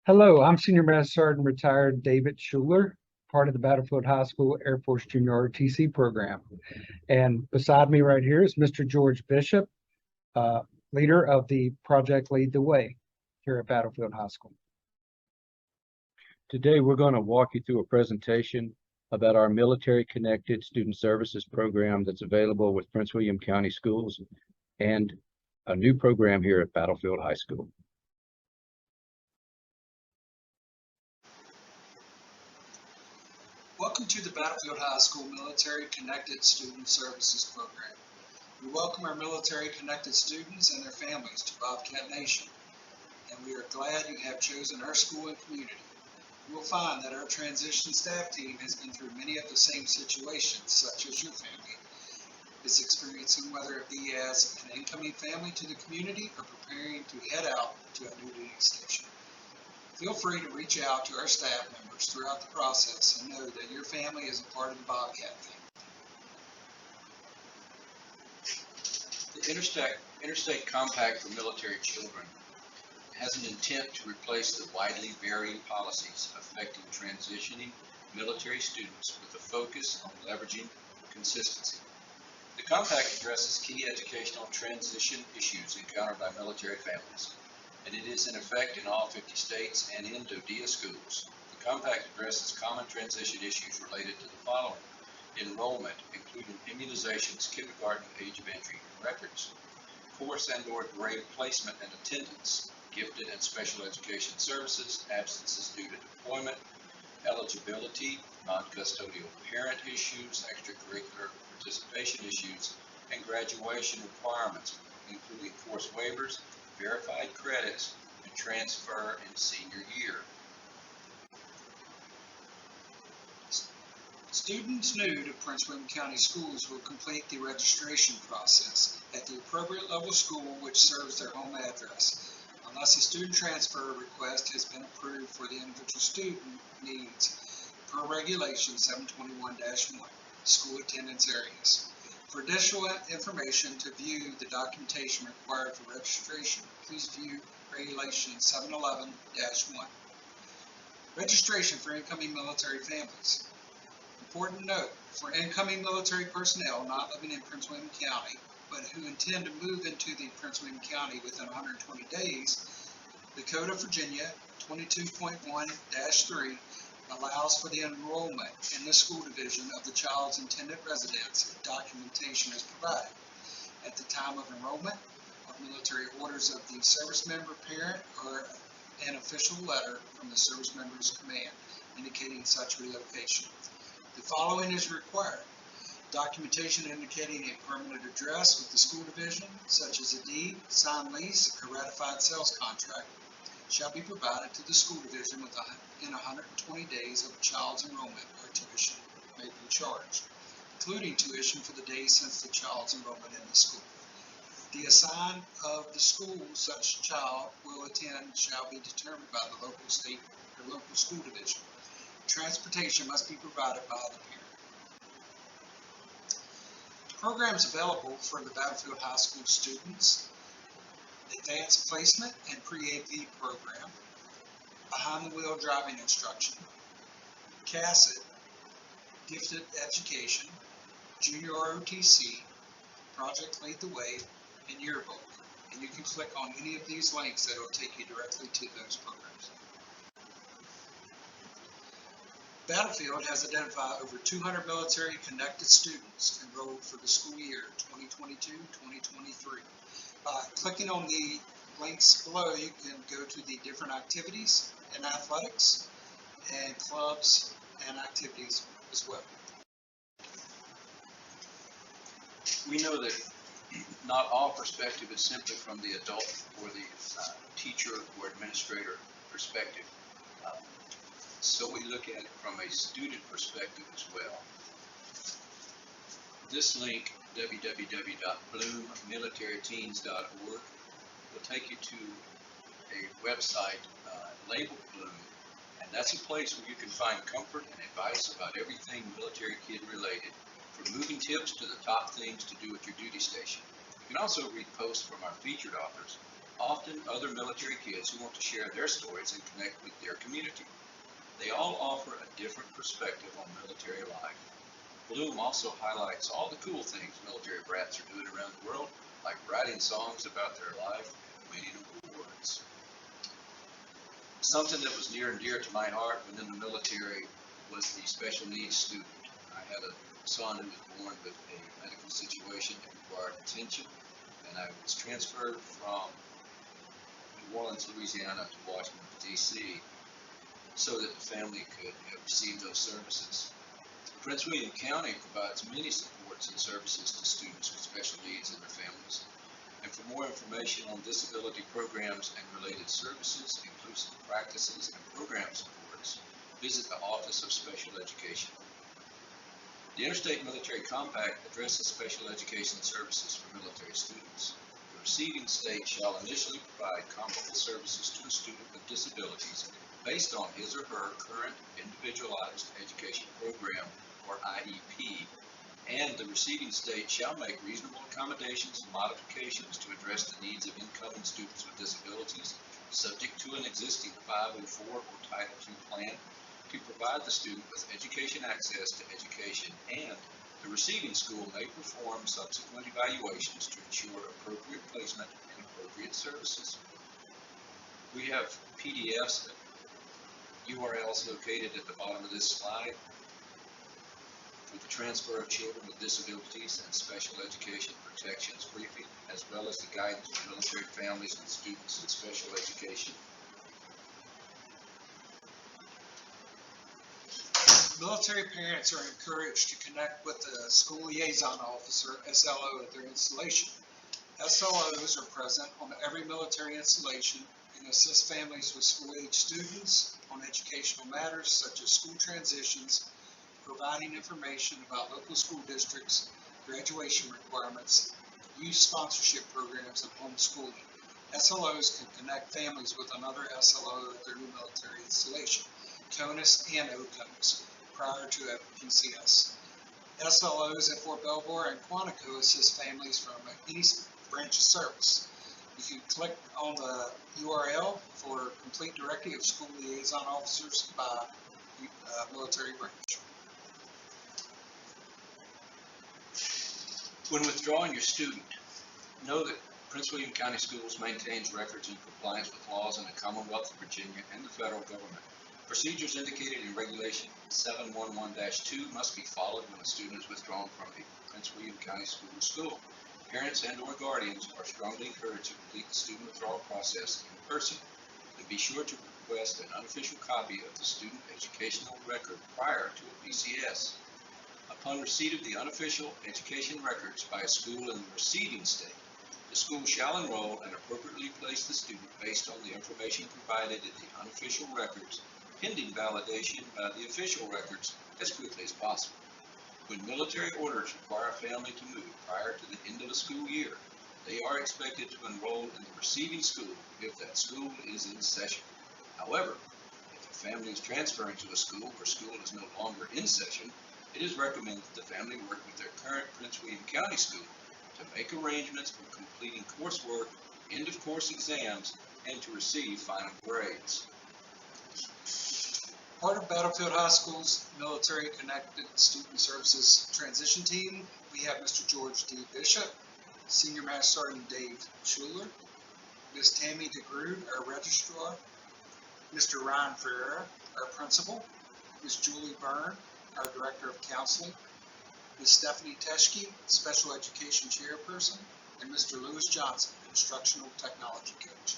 Hello, I'm Senior Master Sergeant retired David Schuler, part of the Battlefield High School Air Force Junior ROTC program. And beside me right here is Mr. George Bishop, uh, leader of the Project Lead the Way here at Battlefield High School. Today, we're going to walk you through a presentation about our Military Connected Student Services program that's available with Prince William County Schools and a new program here at Battlefield High School. Welcome to the Battlefield High School Military Connected Student Services Program. We welcome our military connected students and their families to Bobcat Nation, and we are glad you have chosen our school and community. You will find that our transition staff team has been through many of the same situations, such as your family is experiencing, whether it be as an incoming family to the community or preparing to head out to a new duty station. Feel free to reach out to our staff members throughout the process and know that your family is a part of the Bobcat family. The Interstate Compact for Military Children has an intent to replace the widely varying policies affecting transitioning military students with a focus on leveraging consistency. The compact addresses key educational transition issues encountered by military families, and it is in effect in all 50 states and in DoDEA schools. The compact addresses common transition issues related to the following: enrollment, including immunizations, kindergarten age of entry, and records; course and/or grade placement and attendance; gifted and special education services; absences due to deployment; eligibility; non-custodial parent issues; extracurricular participation issues; and graduation requirements, including course waivers, verified credits, and transfer in senior year. Students new to Prince William County Schools will complete the registration process at the appropriate level school which serves their home address, unless a student transfer request has been approved for the individual student needs per Regulation 721-1, school attendance areas. For additional information to view the documentation required for registration, please view Regulation 711-1. Registration for incoming military families. Important note, for incoming military personnel not living in Prince William County, but who intend to move into the Prince William County within 120 days, the Code of Virginia 22.1-3 allows for the enrollment in the school division of the child's intended residence if documentation is provided. At the time of enrollment, a military orders of the service member parent or an official letter from the service member's command indicating such relocation. The following is required: documentation indicating a permanent address with the school division, such as a deed, signed lease, or ratified sales contract, shall be provided to the school division within 120 days of a child's enrollment, or tuition may be charged, including tuition for the days since the child's enrollment in the school. The assigned of the school such child will attend shall be determined by the local, state, or local school division. Transportation must be provided by the parent. Programs available for the Battlefield High School students: advanced placement and pre-AP program, behind the wheel driving instruction, CASET, gifted education, junior ROTC, Project Lead the Way, and Yearbook. And you can click on any of these links that will take you directly to those programs. Battlefield has identified over 200 military connected students enrolled for the school year 2022-2023. By clicking on the links below, you can go to the different activities and athletics and clubs and activities as well. We know that not all perspective is simply from the adult or the teacher or administrator perspective. So we look at it from a student perspective as well. This link, www.bloommilitaryteens.org, will take you to a website labeled Bloom, and that's a place where you can find comfort and advice about everything military kid related, from moving tips to the top things to do at your duty station. You can also read posts from our featured authors often other military kids who want to share their stories and connect with their community. They all offer a different perspective on military life. Bloom also highlights all the cool things military brats are doing around the world, like writing songs about their life and winning awards. Something that was near and dear to my heart when in the military was the special needs student. I had a son who was born with a medical situation that required attention, and I was transferred from New Orleans, Louisiana to Washington, D.C. so that the family could receive those services. Prince William County provides many supports and services to students with special needs and their families. And for more information on disability programs and related services, inclusive practices, and program supports, visit the Office of Special Education. The Interstate Military Compact addresses special education services for military students. The receiving state shall initially provide comparable services to a student with disabilities based on his or her current individualized education program, or IEP, and the receiving state shall make reasonable accommodations and modifications to address the needs of incoming students with disabilities, subject to an existing 504 or Title II plan, to provide the student with education access to education, and the receiving school may perform subsequent evaluations to ensure appropriate placement and appropriate services. We have PDFs, URLs located at the bottom of this slide for the transfer of children with disabilities and special education protections briefing, as well as the guidance for military families and students in special education. Military parents are encouraged to connect with the school liaison officer, SLO, at their installation. SLOs are present on every military installation and assist families with school-age students on educational matters such as school transitions, providing information about local school districts, graduation requirements, youth sponsorship programs, and homeschooling. SLOs can connect families with another SLO at their new military installation, CONUS and OCONUS, prior to PCS. SLOs at Fort Belvoir and Quantico assist families from any branch of service. You can click on the URL for a complete directory of school liaison officers by military branch. When withdrawing your student, know that Prince William County Schools maintains records in compliance with laws in the Commonwealth of Virginia and the federal government. Procedures indicated in Regulation 711-2 must be followed when a student is withdrawn from a Prince William County school. Parents and/or guardians are strongly encouraged to complete the student withdrawal process in person, and be sure to request an unofficial copy of the student educational record prior to a PCS. Upon receipt of the unofficial education records by a school in the receiving state, the school shall enroll and appropriately place the student based on the information provided in the unofficial records, pending validation by the official records as quickly as possible. When military orders require a family to move prior to the end of a school year, they are expected to enroll in the receiving school if that school is in session. However, if a family is transferring to a school where school is no longer in session, it is recommended that the family work with their current Prince William County school to make arrangements for completing coursework, end of course exams, and to receive final grades. Part of Battlefield High School's Military Connected Student Services Transition Team, we have Mr. George D. Bishop, Senior Master Sergeant Dave Schuler, Ms. Tammy DeGrood, our Registrar, Mr. Ryan Ferreira, our Principal, Ms. Julie Byrne, our Director of Counseling, Ms. Stephanie Teschke, Special Education Chairperson, and Mr. Lewis Johnson, Instructional Technology Coach.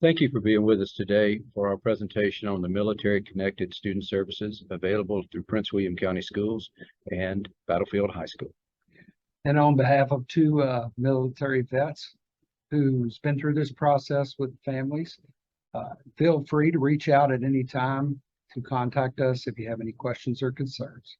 Thank you for being with us today for our presentation on the Military Connected Student Services available through Prince William County Schools and Battlefield High School. And on behalf of two military vets who's been through this process with families, feel free to reach out at any time to contact us if you have any questions or concerns.